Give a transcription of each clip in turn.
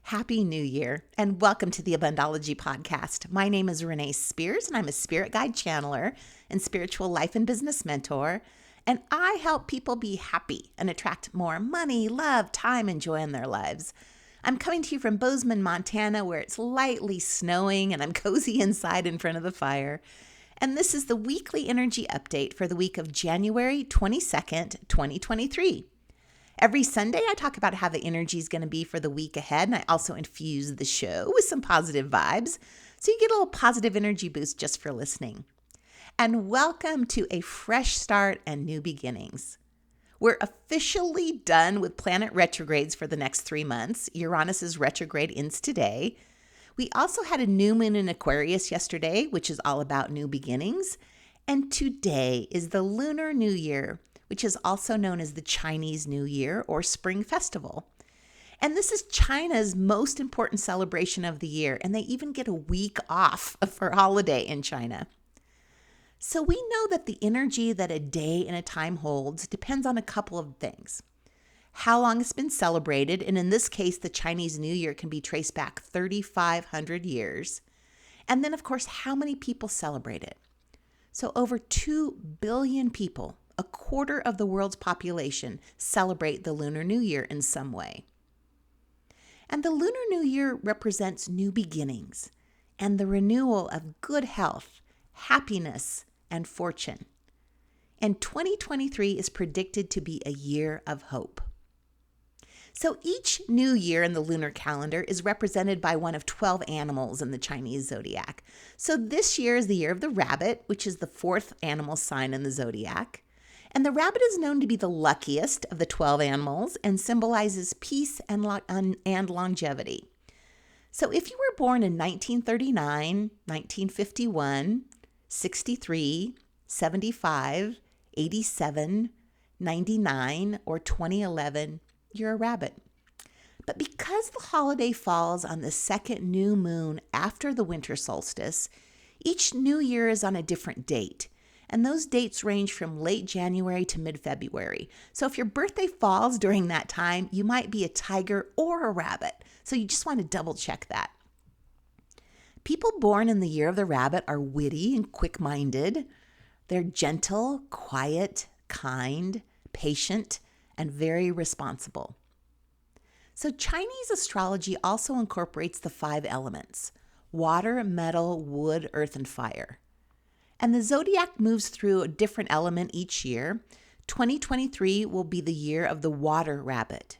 Happy New Year, and welcome to the Abundology podcast. My name is Renee Spears, and I'm a spirit guide channeler and spiritual life and business mentor, and I help people be happy and attract more money, love, time, and joy in their lives. I'm coming to you from Bozeman, Montana, where it's lightly snowing, and I'm cozy inside in front of the fire. And this is the weekly energy update for the week of January 22nd, 2023. Every Sunday, I talk about how the energy is going to be for the week ahead, and I also infuse the show with some positive vibes, so you get a little positive energy boost just for listening. And welcome to a fresh start and new beginnings. We're officially done with planet retrogrades for the next 3 months. Uranus's retrograde ends today. We also had a new moon in Aquarius yesterday, which is all about new beginnings. And today is the Lunar New Year, which is also known as the Chinese New Year or Spring Festival. And this is China's most important celebration of the year, and they even get a week off for holiday in China. So we know that the energy that a day and a time holds depends on a couple of things. How long it's been celebrated, and in this case, the Chinese New Year can be traced back 3,500 years. And then, of course, how many people celebrate it. So over 2 billion people, a quarter of the world's population, celebrate the Lunar New Year in some way. And the Lunar New Year represents new beginnings and the renewal of good health, happiness, and fortune. And 2023 is predicted to be a year of hope. So each new year in the lunar calendar is represented by one of 12 animals in the Chinese zodiac. So this year is the year of the rabbit, which is the 4th animal sign in the zodiac. And the rabbit is known to be the luckiest of the 12 animals and symbolizes peace and longevity. So if you were born in 1939, 1951, 63, 75, 87, 99, or 2011, you're a rabbit. But because the holiday falls on the second new moon after the winter solstice, each new year is on a different date. And those dates range from late January to mid-February. So if your birthday falls during that time, you might be a tiger or a rabbit. So you just want to double check that. People born in the year of the rabbit are witty and quick-minded. They're gentle, quiet, kind, patient, and very responsible. So Chinese astrology also incorporates the 5 elements: water, metal, wood, earth, and fire. And the zodiac moves through a different element each year. 2023 will be the year of the water rabbit.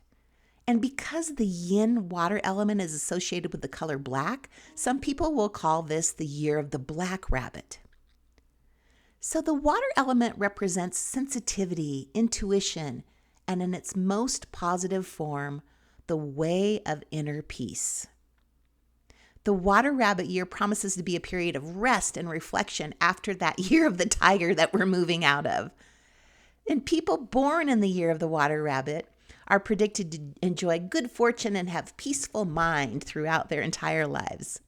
And because the Yin Water element is associated with the color black, some people will call this the year of the black rabbit. So the water element represents sensitivity, intuition, and in its most positive form, the way of inner peace. The water rabbit year promises to be a period of rest and reflection after that year of the tiger that we're moving out of. And people born in the year of the water rabbit are predicted to enjoy good fortune and have peaceful mind throughout their entire lives.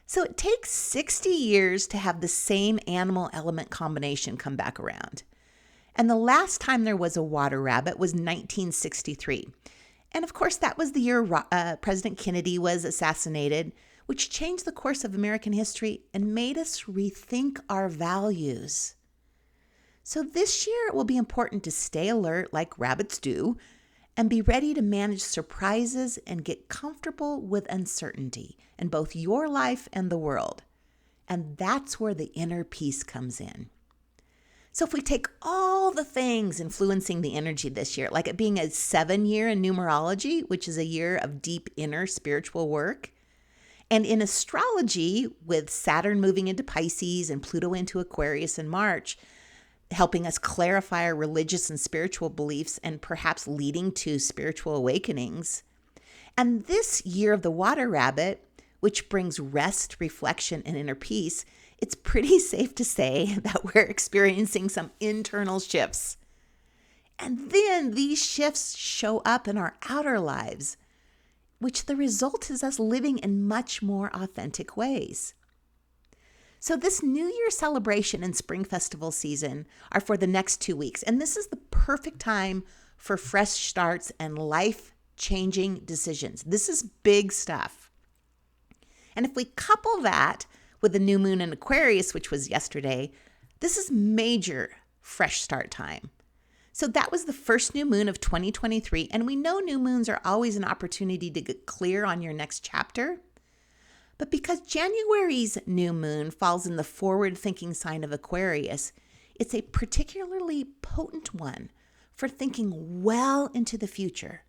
So it takes 60 years to have the same animal element combination come back around. And the last time there was a water rabbit was 1963. And of course, that was the year President Kennedy was assassinated, which changed the course of American history and made us rethink our values. So this year it will be important to stay alert like rabbits do and be ready to manage surprises and get comfortable with uncertainty in both your life and the world. And that's where the inner peace comes in. So if we take all the things influencing the energy this year, like it being a 7-year in numerology, which is a year of deep inner spiritual work, and in astrology, with Saturn moving into Pisces and Pluto into Aquarius in March, helping us clarify our religious and spiritual beliefs and perhaps leading to spiritual awakenings. And this year of the water rabbit, which brings rest, reflection, and inner peace, it's pretty safe to say that we're experiencing some internal shifts. And then these shifts show up in our outer lives, which the result is us living in much more authentic ways. So this New Year celebration and Spring Festival season are for the next 2 weeks. And this is the perfect time for fresh starts and life life-changing decisions. This is big stuff. And if we couple that with the new moon in Aquarius, which was yesterday, this is major fresh start time. So that was the first new moon of 2023, and we know new moons are always an opportunity to get clear on your next chapter. But because January's new moon falls in the forward-thinking sign of Aquarius, it's a particularly potent one for thinking well into the future.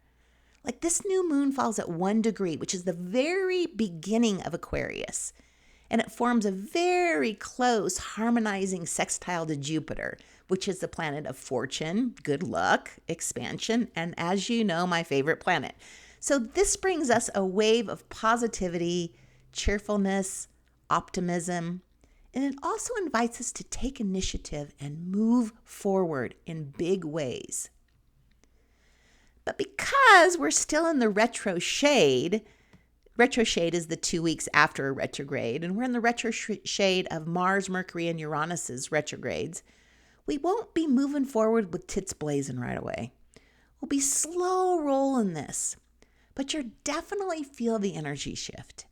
Like this new moon falls at 1 degree, which is the very beginning of Aquarius, and it forms a very close harmonizing sextile to Jupiter, which is the planet of fortune, good luck, expansion, and as you know, my favorite planet. So this brings us a wave of positivity, cheerfulness, optimism, and it also invites us to take initiative and move forward in big ways. But because we're still in the retro shade is the 2 weeks after a retrograde, and we're in the retro shade of Mars, Mercury, and Uranus's retrogrades, we won't be moving forward with tits blazing right away. We'll be slow rolling this, but you'll definitely feel the energy shift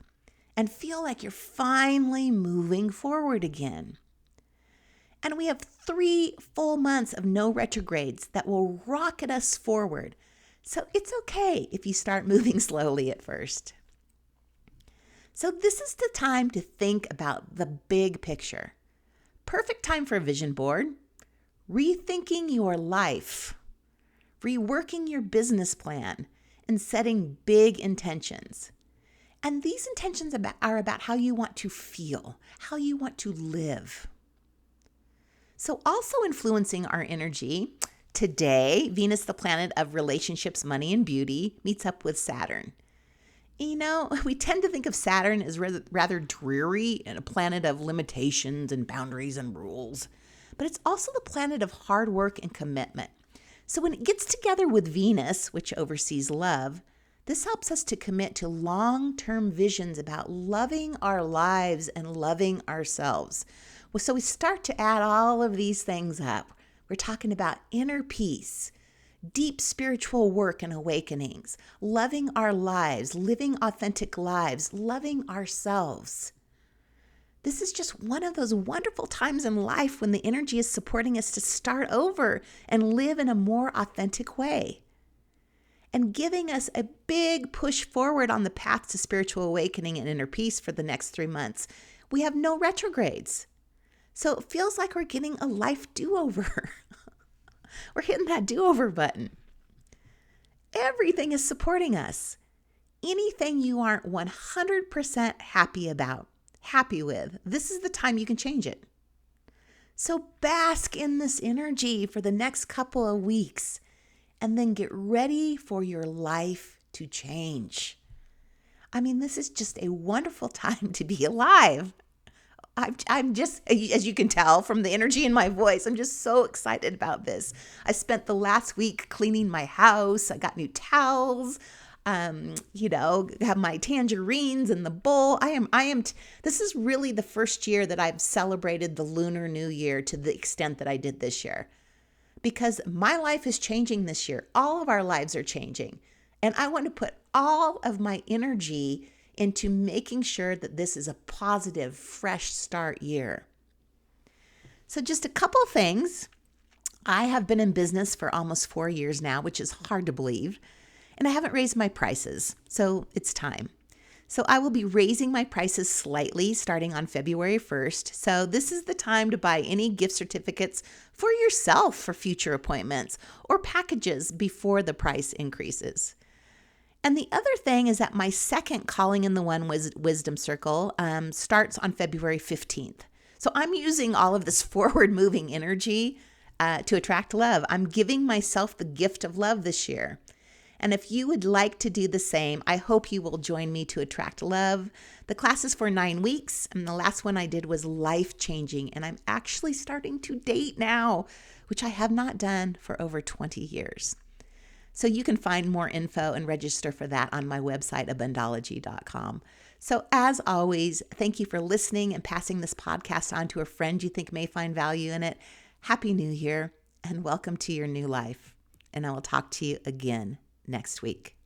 and feel like you're finally moving forward again. And we have 3 full months of no retrogrades that will rocket us forward. So it's okay if you start moving slowly at first. So this is the time to think about the big picture. Perfect time for a vision board, rethinking your life, reworking your business plan, and setting big intentions. And these intentions are about how you want to feel, how you want to live. So also influencing our energy, today, Venus, the planet of relationships, money, and beauty, meets up with Saturn. You know, we tend to think of Saturn as rather dreary and a planet of limitations and boundaries and rules. But it's also the planet of hard work and commitment. So when it gets together with Venus, which oversees love, this helps us to commit to long-term visions about loving our lives and loving ourselves. Well, so we start to add all of these things up. We're talking about inner peace, deep spiritual work and awakenings, loving our lives, living authentic lives, loving ourselves. This is just one of those wonderful times in life when the energy is supporting us to start over and live in a more authentic way, and giving us a big push forward on the path to spiritual awakening and inner peace for the next 3 months. We have no retrogrades. So it feels like we're getting a life do-over. We're hitting that do-over button. Everything is supporting us. Anything you aren't 100% happy with, this is the time you can change it. So bask in this energy for the next couple of weeks, and then get ready for your life to change. I mean, this is just a wonderful time to be alive. I'm just, as you can tell from the energy in my voice, I'm just so excited about this. I spent the last week cleaning my house. I got new towels, have my tangerines in the bowl. This is really the first year that I've celebrated the Lunar New Year to the extent that I did this year. Because my life is changing this year. All of our lives are changing. And I want to put all of my energy into making sure that this is a positive, fresh start year. So just a couple things. I have been in business for almost 4 years now, which is hard to believe. And I haven't raised my prices, so it's time. So I will be raising my prices slightly starting on February 1st. So this is the time to buy any gift certificates for yourself for future appointments or packages before the price increases. And the other thing is that my second Calling in the One Wisdom Circle starts on February 15th. So I'm using all of this forward-moving energy to attract love. I'm giving myself the gift of love this year. And if you would like to do the same, I hope you will join me to attract love. The class is for 9 weeks, and the last one I did was life-changing, and I'm actually starting to date now, which I have not done for over 20 years. So you can find more info and register for that on my website, Abundology.com. So as always, thank you for listening and passing this podcast on to a friend you think may find value in it. Happy New Year, and welcome to your new life. And I will talk to you again next week.